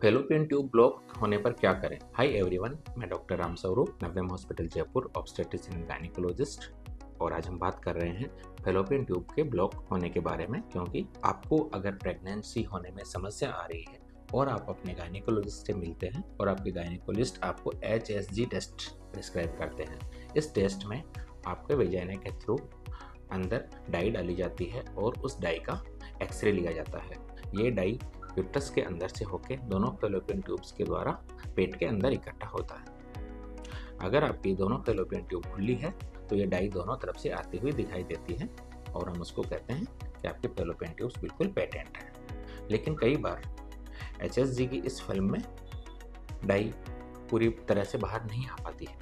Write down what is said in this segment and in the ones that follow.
Fallopian tube block होने पर क्या करें? हाय एवरीवन, मैं doctor Ram Swaroop, Navyam hospital Jaipur, obstetrician and gynaecologist. और आज हम बात कर रहे हैं फेलोपियन ट्यूब के ब्लॉक होने के बारे में, क्योंकि आपको अगर प्रेगनेंसी होने में समस्या आ रही है और आप अपने गायनिकोलॉजिस्ट से मिलते हैं और आपके गायनिकोलॉजिस्ट आपको HSG टेस्ट प्रिस्क्राइब करते हैं। इस टेस्ट में आपके वेजाइना के थ्रू अंदर डाई डाली जाती है और उस डाई का एक्सरे लिया जाता है। ये डाई यूट्रस के अंदर से होकर दोनों फेलोपियन ट्यूब्स के द्वारा पेट के अंदर इकट्ठा होता है। अगर आपकी दोनों फेलोपियन ट्यूब खुली है तो ये डाई दोनों तरफ से आती हुई दिखाई देती है और हम उसको कहते हैं कि आपके फेलोपियन ट्यूब्स बिल्कुल पेटेंट है। लेकिन कई बार HSG की इस फिल्म में डाई पूरी तरह से बाहर नहीं आ पाती है,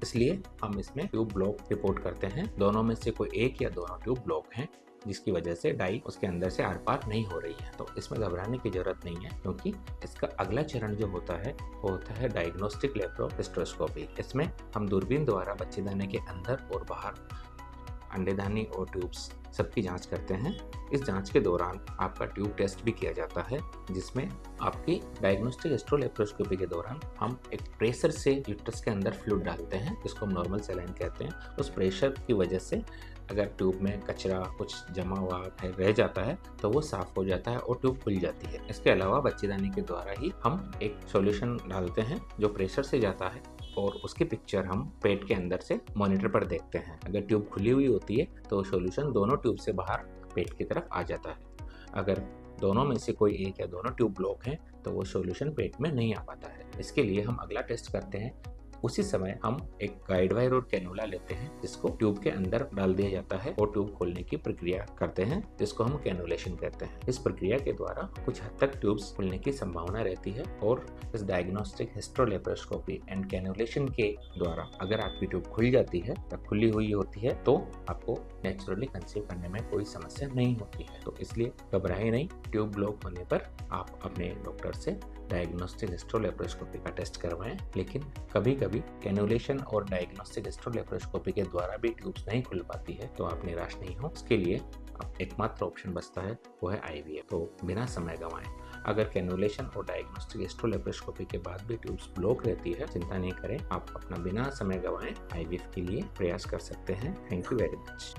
इसलिए हम इसमें ट्यूब ब्लॉक रिपोर्ट करते हैं। दोनों में से कोई एक या दोनों ट्यूब ब्लॉक हैं, जिसकी वजह से डाई उसके अंदर से आर पार नहीं हो रही है। तो इसमें घबराने की जरूरत नहीं है, क्योंकि इसका अगला चरण जो होता है वो होता है डायग्नोस्टिक लेप्रोहिस्टेरोस्कोपी। इसमें हम दूरबीन द्वारा बच्चेदानी के अंदर और बाहर अंडेदानी और ट्यूब्स सबकी जांच करते हैं। इस जांच के दौरान आपका ट्यूब टेस्ट भी किया जाता है, जिसमें आपकी डायग्नोस्टिक हिस्टेरोलेप्रोस्कोपी के दौरान हम एक प्रेशर से यूट्रस के अंदर फ्लूइड डालते हैं, जिसको हम नॉर्मल सलाइन कहते हैं। उस प्रेशर की वजह से अगर ट्यूब में कचरा कुछ जमा हुआ रह जाता है तो वो साफ हो जाता है और ट्यूब खुल जाती है। इसके अलावा बच्चेदानी के द्वारा ही हम एक सॉल्यूशन डालते हैं जो प्रेशर से जाता है और उसकी पिक्चर हम पेट के अंदर से मॉनिटर पर देखते हैं। अगर ट्यूब खुली हुई होती है तो सॉल्यूशन दोनों ट्यूब से बाहर पेट की तरफ आ जाता है। अगर दोनों में से कोई एक या दोनों ट्यूब ब्लॉक हैं तो वो सॉल्यूशन पेट में नहीं आ पाता है। इसके लिए हम अगला टेस्ट करते हैं। उसी समय हम एक गाइड वायर और कैनुला लेते हैं, जिसको ट्यूब के अंदर डाल दिया जाता है और ट्यूब खोलने की प्रक्रिया करते हैं, जिसको हम कैनुलेशन कहते हैं। इस प्रक्रिया के द्वारा कुछ हद तक ट्यूब्स खुलने की संभावना रहती है और इस डायग्नोस्टिक हिस्टेरोलेप्रोस्कोपी एंड कैनुलेशन के द्वारा अगर आपकी ट्यूब खुल जाती है या खुली हुई होती है तो आपको नेचुरली कंसीव करने में कोई समस्या नहीं होती है। तो इसलिए घबराए नहीं। ट्यूब ब्लॉक होने पर आप अपने डॉक्टर से डायग्नोस्टिक हिस्टेरोलेप्रोस्कोपी का टेस्ट करवाएं। लेकिन कभी कभी कैनुलेशन और डायग्नोस्टिक हिस्टेरोलेप्रोस्कोपी के द्वारा भी ट्यूब्स नहीं खुल पाती है, तो आप निराश नहीं हो। इसके लिए एकमात्र ऑप्शन बचता है वो है IVF। तो बिना समय गंवाएं, अगर कैनुलेशन और डायग्नोस्टिक हिस्टेरोलेप्रोस्कोपी के बाद भी ट्यूब्स ब्लॉक रहती है, चिंता नहीं करें, आप अपना बिना समय गंवाएं IVF के लिए प्रयास कर सकते हैं। Thank you very much.